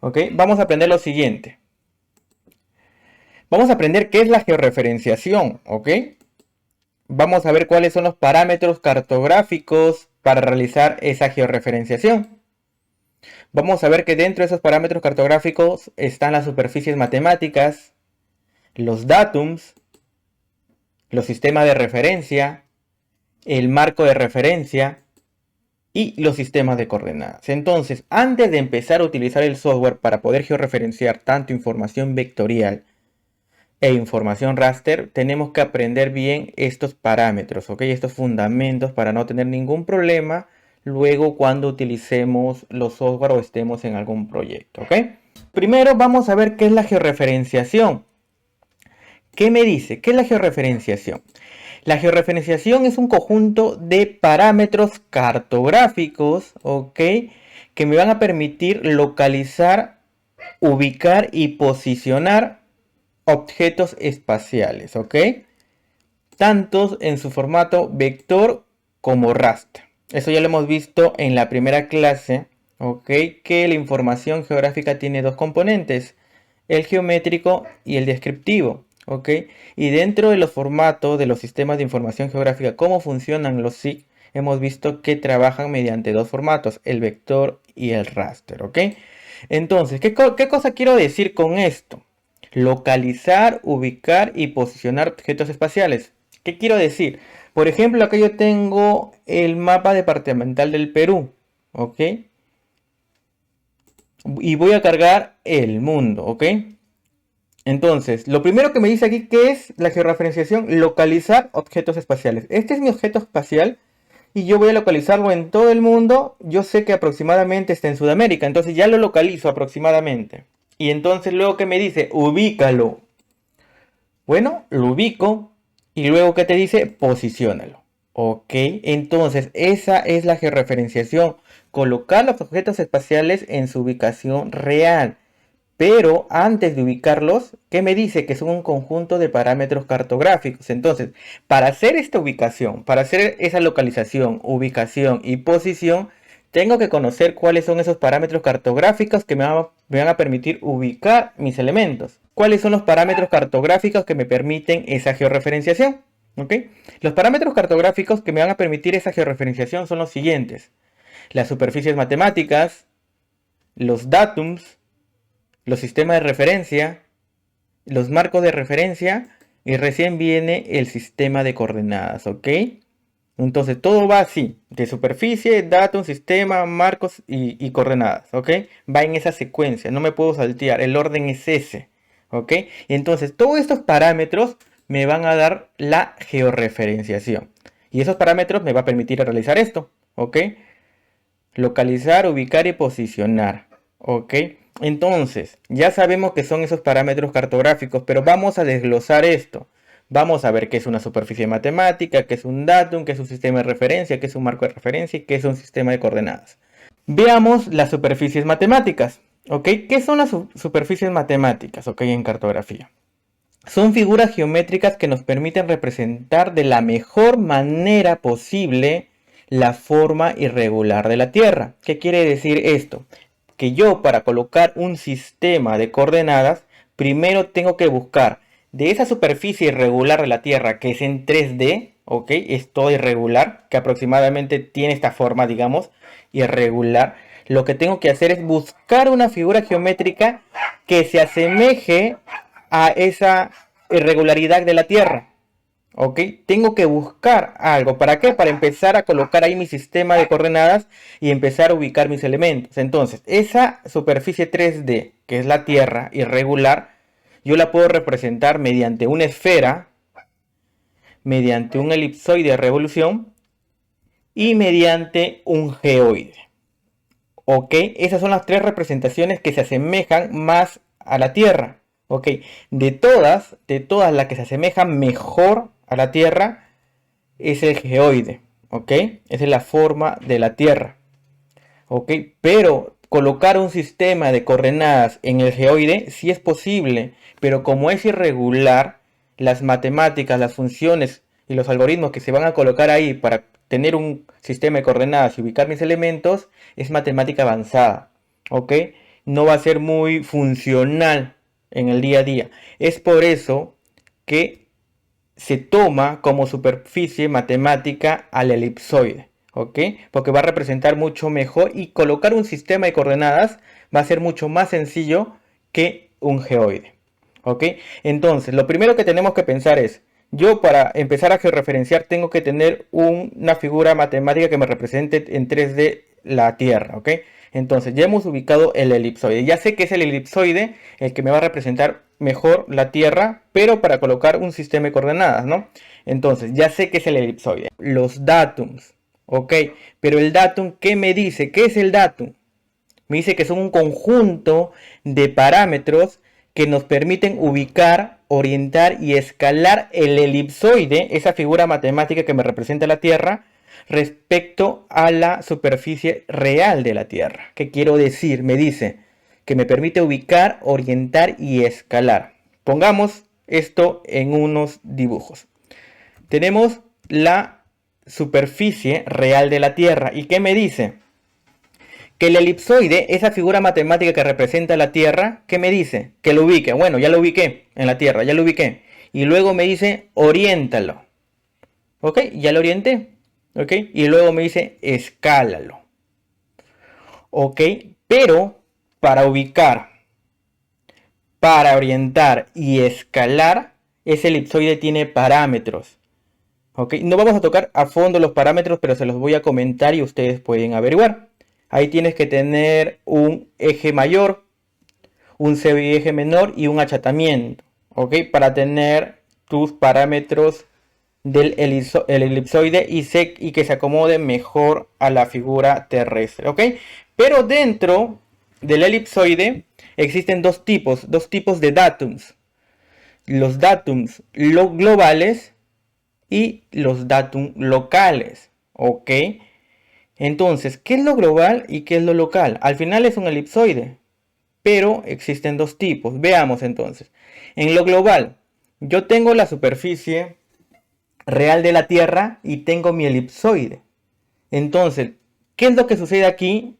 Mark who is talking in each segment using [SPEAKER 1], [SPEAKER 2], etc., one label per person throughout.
[SPEAKER 1] ¿Ok? Vamos a aprender lo siguiente. Vamos a aprender qué es la georreferenciación, ¿ok? Vamos a ver cuáles son los parámetros cartográficos para realizar esa georreferenciación. Vamos a ver que dentro de esos parámetros cartográficos están las superficies matemáticas, los datums, los sistemas de referencia, el marco de referencia y los sistemas de coordenadas. Entonces, antes de empezar a utilizar el software para poder georreferenciar tanto información vectorial e información raster, tenemos que aprender bien estos parámetros, ¿ok? Estos fundamentos para no tener ningún problema luego cuando utilicemos los software o estemos en algún proyecto, ¿ok? Primero vamos a ver qué es la georreferenciación. ¿Qué me dice? ¿Qué es la georreferenciación? La georreferenciación es un conjunto de parámetros cartográficos, ¿ok? Que me van a permitir localizar, ubicar y posicionar objetos espaciales, ¿ok? Tanto en su formato vector como raster. Eso ya lo hemos visto en la primera clase, ¿ok? Que la información geográfica tiene dos componentes, el geométrico y el descriptivo, ¿ok? Y dentro de los formatos de los sistemas de información geográfica, cómo funcionan los SIG, hemos visto que trabajan mediante dos formatos, el vector y el raster, ¿ok? Entonces, ¿qué cosa quiero decir con esto? Localizar, ubicar y posicionar objetos espaciales. ¿Qué quiero decir? Por ejemplo, acá yo tengo el mapa departamental del Perú, ¿ok? Y voy a cargar el mundo, ¿ok? Entonces, lo primero que me dice aquí que es la georreferenciación, localizar objetos espaciales. Este es mi objeto espacial y yo voy a localizarlo en todo el mundo. Yo sé que aproximadamente está en Sudamérica, entonces ya lo localizo aproximadamente. Y entonces luego que me dice, ubícalo. Bueno, lo ubico y luego que te dice, posiciónalo. Ok, entonces esa es la georreferenciación. Colocar los objetos espaciales en su ubicación real. Pero antes de ubicarlos, ¿qué me dice? Que son un conjunto de parámetros cartográficos. Entonces, para hacer esta ubicación, para hacer esa localización, ubicación y posición, tengo que conocer cuáles son esos parámetros cartográficos que me van a permitir ubicar mis elementos. ¿Cuáles son los parámetros cartográficos que me permiten esa georreferenciación? ¿Ok? Los parámetros cartográficos que me van a permitir esa georreferenciación son los siguientes. Las superficies matemáticas, los datums, los sistemas de referencia, los marcos de referencia y recién viene el sistema de coordenadas, ¿ok? Entonces todo va así, de superficie, datos, sistema, marcos y coordenadas, ¿ok? Va en esa secuencia, no me puedo saltear, el orden es ese, ¿ok? Entonces todos estos parámetros me van a dar la georreferenciación. Y esos parámetros me va a permitir realizar esto, ¿ok? Localizar, ubicar y posicionar, ¿ok? Entonces, ya sabemos que son esos parámetros cartográficos, pero vamos a desglosar esto. Vamos a ver qué es una superficie matemática, qué es un datum, qué es un sistema de referencia, qué es un marco de referencia y qué es un sistema de coordenadas. Veamos las superficies matemáticas, ¿ok? ¿Qué son las superficies matemáticas, ok, en cartografía? Son figuras geométricas que nos permiten representar de la mejor manera posible la forma irregular de la Tierra. ¿Qué quiere decir esto? Que yo para colocar un sistema de coordenadas, primero tengo que buscar de esa superficie irregular de la Tierra que es en 3D, ¿ok? Es todo irregular, que aproximadamente tiene esta forma, digamos, irregular. Lo que tengo que hacer es buscar una figura geométrica que se asemeje a esa irregularidad de la Tierra. ¿Ok? Tengo que buscar algo. ¿Para qué? Para empezar a colocar ahí mi sistema de coordenadas y empezar a ubicar mis elementos. Entonces, esa superficie 3D, que es la Tierra irregular, yo la puedo representar mediante una esfera, mediante un elipsoide de revolución y mediante un geoide. ¿Ok? Esas son las tres representaciones que se asemejan más a la Tierra. ¿Ok? De todas las que se asemejan mejor a la Tierra es el geoide. ¿Ok? Esa es la forma de la Tierra. ¿Ok? Pero colocar un sistema de coordenadas en el geoide sí es posible, pero como es irregular, las matemáticas, las funciones y los algoritmos que se van a colocar ahí para tener un sistema de coordenadas y ubicar mis elementos es matemática avanzada. ¿Ok? no va a ser muy funcional en el día a día. Es por eso que se toma como superficie matemática al elipsoide, ¿ok? Porque va a representar mucho mejor y colocar un sistema de coordenadas va a ser mucho más sencillo que un geoide, ¿ok? Entonces, lo primero que tenemos que pensar es, yo para empezar a georreferenciar tengo que tener una figura matemática que me represente en 3D la Tierra, ¿ok? Entonces ya hemos ubicado el elipsoide. Ya sé que es el elipsoide el que me va a representar mejor la Tierra, pero para colocar un sistema de coordenadas, ¿no? Entonces ya sé que es el elipsoide. Los datums, ¿ok? Pero el datum, ¿qué me dice? ¿Qué es el datum? Me dice que son un conjunto de parámetros que nos permiten ubicar, orientar y escalar el elipsoide, esa figura matemática que me representa la Tierra, respecto a la superficie real de la Tierra. ¿Qué quiero decir? Me dice que me permite ubicar, orientar y escalar. Pongamos esto en unos dibujos. Tenemos la superficie real de la Tierra. ¿Y qué me dice? Que el elipsoide, esa figura matemática que representa la Tierra, ¿qué me dice? Que lo ubique. Bueno, ya lo ubiqué en la Tierra, ya lo ubiqué. Y luego me dice, oriéntalo. ¿Ok? Ya lo orienté. ¿Ok? Y luego me dice, escálalo. ¿Ok? Pero para ubicar, para orientar y escalar, ese elipsoide tiene parámetros. ¿Ok? No vamos a tocar a fondo los parámetros, pero se los voy a comentar y ustedes pueden averiguar. Ahí tienes que tener un eje mayor, un eje menor y un achatamiento, ¿ok? Para tener tus parámetros del elipsoide y que se acomode mejor a la figura terrestre, ¿ok? Pero dentro del elipsoide existen dos tipos de datums. Los datums globales y los datums locales, ¿ok? Entonces, ¿qué es lo global y qué es lo local? Al final es un elipsoide, pero existen dos tipos. Veamos entonces. En lo global, yo tengo la superficie real de la Tierra y tengo mi elipsoide. Entonces, ¿qué es lo que sucede aquí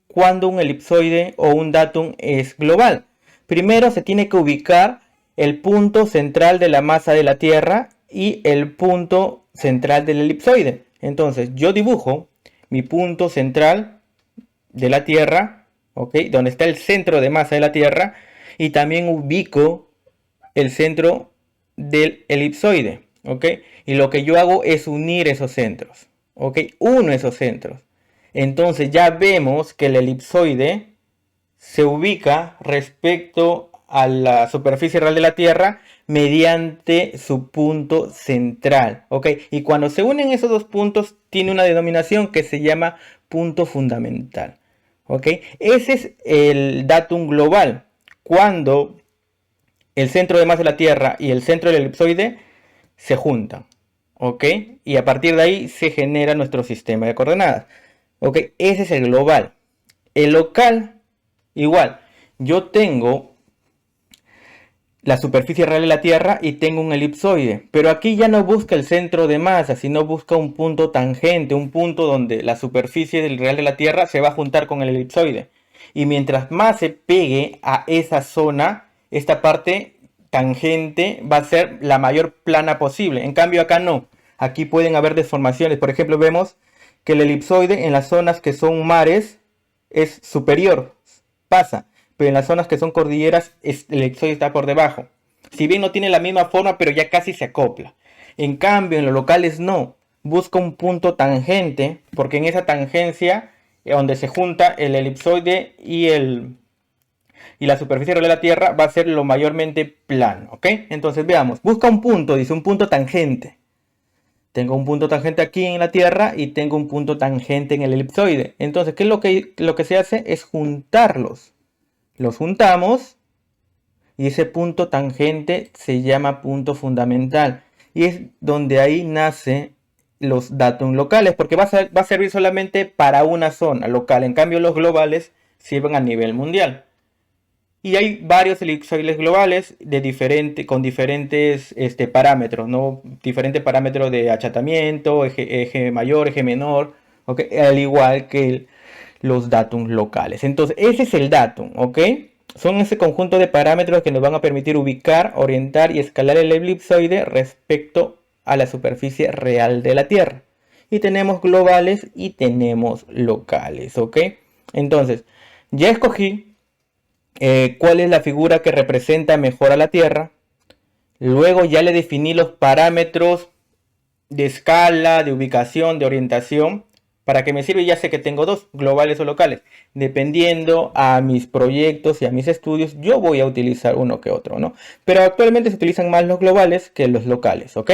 [SPEAKER 1] cuando un elipsoide o un datum es global? Primero se tiene que ubicar el punto central de la masa de la Tierra y el punto central del elipsoide. Entonces, yo dibujo mi punto central de la Tierra, ¿ok? Donde está el centro de masa de la Tierra, y también ubico el centro del elipsoide, ¿ok? Y lo que yo hago es unir esos centros, ¿ok? Uno esos centros. Entonces ya vemos que el elipsoide se ubica respecto a la superficie real de la Tierra mediante su punto central, ¿ok? Y cuando se unen esos dos puntos tiene una denominación que se llama punto fundamental, ¿ok? Ese es el datum global, cuando el centro de masa de la Tierra y el centro del elipsoide se juntan, ¿ok? Y a partir de ahí se genera nuestro sistema de coordenadas, ¿ok? Ese es el global. El local, igual, yo tengo la superficie real de la Tierra y tengo un elipsoide, pero aquí ya no busca el centro de masa, sino busca un punto tangente, un punto donde la superficie del real de la Tierra se va a juntar con el elipsoide. Y mientras más se pegue a esa zona, esta parte tangente va a ser la mayor plana posible. En cambio acá no, aquí pueden haber deformaciones. Por ejemplo, vemos que el elipsoide en las zonas que son mares es superior, pasa, pero en las zonas que son cordilleras el elipsoide está por debajo. Si bien no tiene la misma forma, pero ya casi se acopla. En cambio, en los locales no. Busca un punto tangente, porque en esa tangencia, donde se junta el elipsoide y la superficie real de la Tierra, va a ser lo mayormente plano, ¿ok? Entonces veamos, busca un punto, dice un punto tangente. Tengo un punto tangente aquí en la Tierra y tengo un punto tangente en el elipsoide. Entonces, ¿qué es lo que se hace? Es juntarlos. Los juntamos y ese punto tangente se llama punto fundamental. Y es donde ahí nace los datum locales, porque va a servir solamente para una zona local. En cambio, los globales sirven a nivel mundial. Y hay varios elipsoides globales con diferentes parámetros, ¿no? Diferentes parámetros de achatamiento, eje mayor, eje menor, ¿okay? Al igual que los datums locales. Entonces, ese es el datum, ¿ok? Son ese conjunto de parámetros que nos van a permitir ubicar, orientar y escalar el elipsoide respecto a la superficie real de la Tierra. Y tenemos globales y tenemos locales, ¿ok? Entonces, ya escogí cuál es la figura que representa mejor a la Tierra. Luego ya le definí los parámetros de escala, de ubicación, de orientación. ¿Para qué me sirve? Ya sé que tengo dos, globales o locales. Dependiendo a mis proyectos y a mis estudios, yo voy a utilizar uno que otro, ¿no? Pero actualmente se utilizan más los globales que los locales, ¿ok?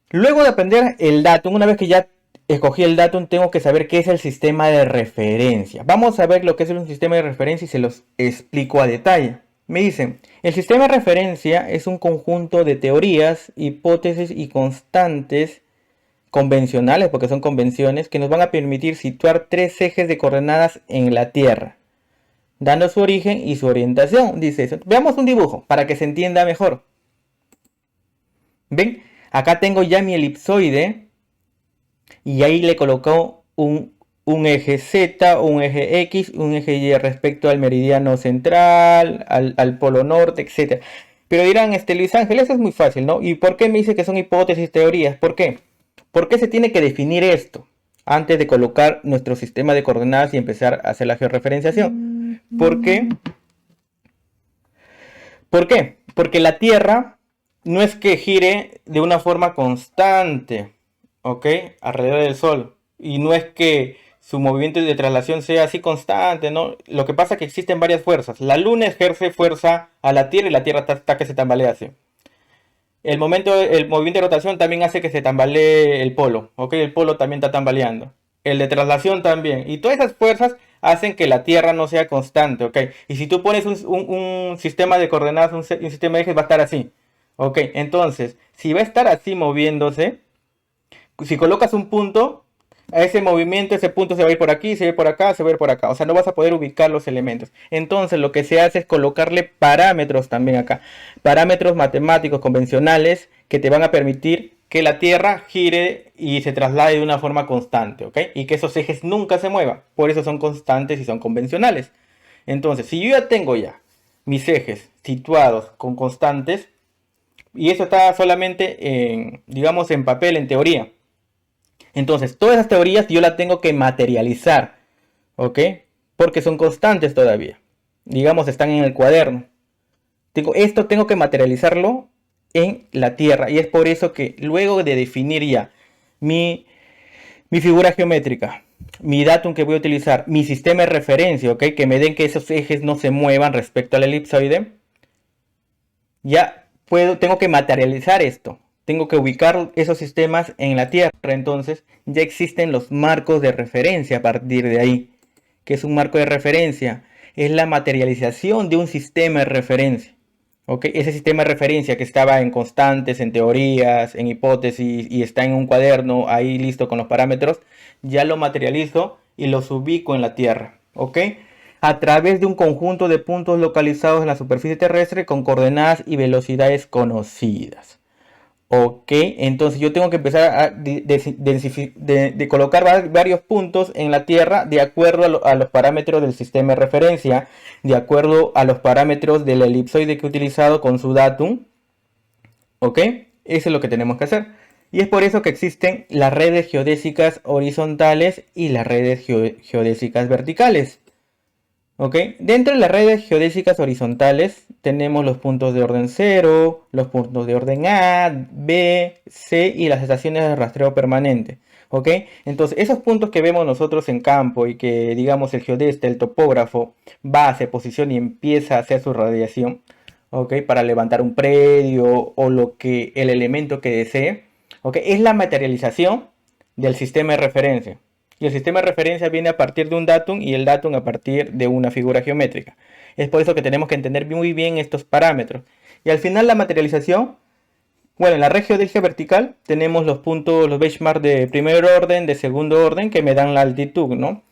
[SPEAKER 1] Luego de aprender el datum, una vez que ya escogí el datum, tengo que saber qué es el sistema de referencia. Vamos a ver lo que es un sistema de referencia y se los explico a detalle. Me dicen, el sistema de referencia es un conjunto de teorías, hipótesis y constantes convencionales, porque son convenciones, que nos van a permitir situar tres ejes de coordenadas en la Tierra, dando su origen y su orientación. Dice eso. Veamos un dibujo para que se entienda mejor. ¿Ven? Acá tengo ya mi elipsoide y ahí le coloco un eje Z, un eje X, un eje Y respecto al meridiano central, al polo norte, etc. Pero dirán, Luis Ángel, eso es muy fácil, ¿no? ¿Y por qué me dice que son hipótesis, teorías? ¿Por qué? ¿Por qué se tiene que definir esto antes de colocar nuestro sistema de coordenadas y empezar a hacer la georreferenciación? ¿Por qué? ¿Por qué? Porque la Tierra no es que gire de una forma constante, ¿ok? Alrededor del Sol. Y no es que su movimiento de traslación sea así constante, ¿no? Lo que pasa es que existen varias fuerzas. La Luna ejerce fuerza a la Tierra y la Tierra está que se tambalea así. El movimiento de rotación también hace que se tambalee el polo, ¿ok? El polo también está tambaleando. El de traslación también. Y todas esas fuerzas hacen que la Tierra no sea constante, ¿ok? Y si tú pones un sistema de coordenadas, un sistema de ejes, va a estar así, ¿ok? Entonces, si va a estar así moviéndose, si colocas un punto, a ese movimiento, ese punto se va a ir por aquí, se va a ir por acá, se va a ir por acá. O sea, no vas a poder ubicar los elementos. Entonces, lo que se hace es colocarle parámetros también acá. Parámetros matemáticos convencionales que te van a permitir que la Tierra gire y se traslade de una forma constante, ¿ok? Y que esos ejes nunca se muevan. Por eso son constantes y son convencionales. Entonces, si yo ya tengo ya mis ejes situados con constantes, y eso está solamente en, digamos, en papel, en teoría. Entonces, todas esas teorías yo las tengo que materializar, ¿ok? Porque son constantes todavía. Digamos, están en el cuaderno. Esto tengo que materializarlo en la Tierra. Y es por eso que luego de definir ya mi figura geométrica, mi datum que voy a utilizar, mi sistema de referencia, ¿ok? Que me den que esos ejes no se muevan respecto al elipsoide. Ya tengo que materializar esto. Tengo que ubicar esos sistemas en la Tierra. Entonces ya existen los marcos de referencia a partir de ahí. ¿Qué es un marco de referencia? Es la materialización de un sistema de referencia. ¿Ok? Ese sistema de referencia que estaba en constantes, en teorías, en hipótesis y está en un cuaderno ahí listo con los parámetros, ya lo materializo y los ubico en la Tierra. ¿Ok? A través de un conjunto de puntos localizados en la superficie terrestre con coordenadas y velocidades conocidas. Ok, entonces yo tengo que empezar a colocar varios puntos en la Tierra de acuerdo a los parámetros del sistema de referencia, de acuerdo a los parámetros del elipsoide que he utilizado con su datum. Ok, eso es lo que tenemos que hacer. Y es por eso que existen las redes geodésicas horizontales y las redes geodésicas verticales. ¿Ok? Dentro de las redes geodésicas horizontales tenemos los puntos de orden 0, los puntos de orden A, B, C y las estaciones de rastreo permanente. ¿Ok? Entonces esos puntos que vemos nosotros en campo y que digamos el geodesta, el topógrafo va, se posiciona y empieza a hacer su radiación, ¿ok? Para levantar un predio o el elemento que desee, ¿ok? Es la materialización del sistema de referencia. Y el sistema de referencia viene a partir de un datum y el datum a partir de una figura geométrica. Es por eso que tenemos que entender muy bien estos parámetros. Y al final la materialización, bueno, en la red geodésica vertical tenemos los puntos, los benchmarks de primer orden, de segundo orden, que me dan la altitud, ¿no?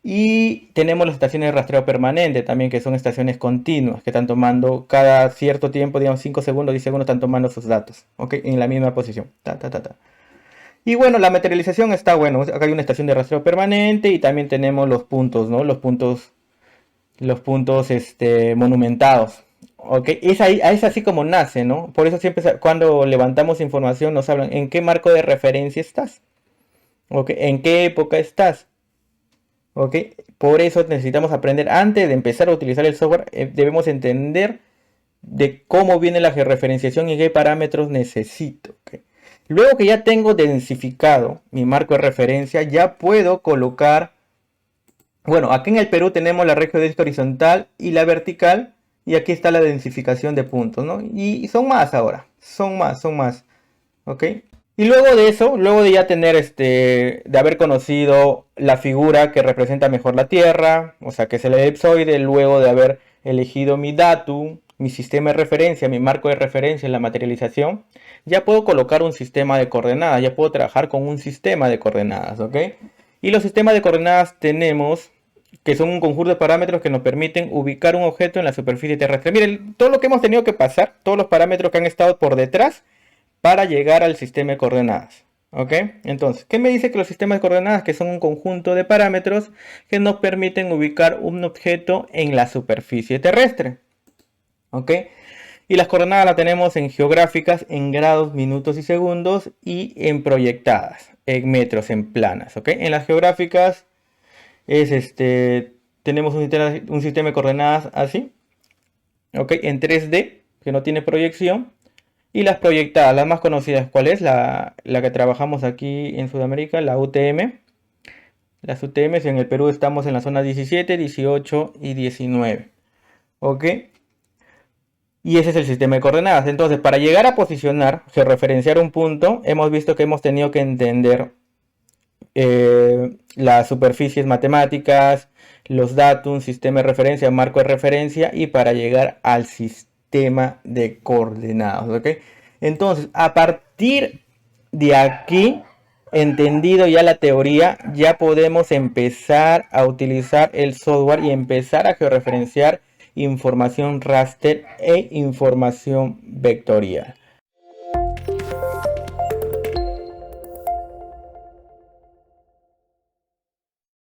[SPEAKER 1] Y tenemos las estaciones de rastreo permanente también, que son estaciones continuas, que están tomando cada cierto tiempo, digamos 5 segundos, 10 segundos, están tomando sus datos, ¿ok? En la misma posición. Y bueno, la materialización está bueno. Acá hay una estación de rastreo permanente y también tenemos los puntos, ¿no? Los puntos monumentados. ¿Ok? Es así como nace, ¿no? Por eso siempre cuando levantamos información nos hablan en qué marco de referencia estás. ¿Ok? ¿En qué época estás? ¿Ok? Por eso necesitamos aprender, antes de empezar a utilizar el software, debemos entender de cómo viene la georreferenciación y qué parámetros necesito. ¿Ok? Luego que ya tengo densificado mi marco de referencia, ya puedo colocar, bueno, aquí en el Perú tenemos la geodésica horizontal y la vertical, y aquí está la densificación de puntos, ¿no? Y son más ahora, son más, ¿ok? Y luego de eso, luego de ya tener de haber conocido la figura que representa mejor la Tierra, o sea que es el elipsoide, luego de haber elegido mi datum, mi sistema de referencia, mi marco de referencia en la materialización, ya puedo colocar un sistema de coordenadas, ya puedo trabajar con un sistema de coordenadas, ¿ok? Y los sistemas de coordenadas tenemos que son un conjunto de parámetros que nos permiten ubicar un objeto en la superficie terrestre. Miren, todo lo que hemos tenido que pasar, todos los parámetros que han estado por detrás, para llegar al sistema de coordenadas. ¿Ok? Entonces, ¿qué me dice que los sistemas de coordenadas? Que son un conjunto de parámetros que nos permiten ubicar un objeto en la superficie terrestre. ¿Ok? Y las coordenadas las tenemos en geográficas, en grados, minutos y segundos, y en proyectadas, en metros, en planas. ¿Ok? En las geográficas tenemos un sistema de coordenadas así. ¿Ok? En 3D, que no tiene proyección. Y las proyectadas, las más conocidas, ¿cuál es? La que trabajamos aquí en Sudamérica, la UTM. Las UTM, en el Perú estamos en la zona 17, 18 y 19. ¿Ok? Y ese es el sistema de coordenadas. Entonces, para llegar a posicionar, georreferenciar un punto, hemos visto que hemos tenido que entender las superficies matemáticas, los datos, sistema de referencia, marco de referencia, y para llegar al sistema de coordenadas. ¿Ok? Entonces, a partir de aquí, entendido ya la teoría, ya podemos empezar a utilizar el software y empezar a georreferenciar información raster e información vectorial.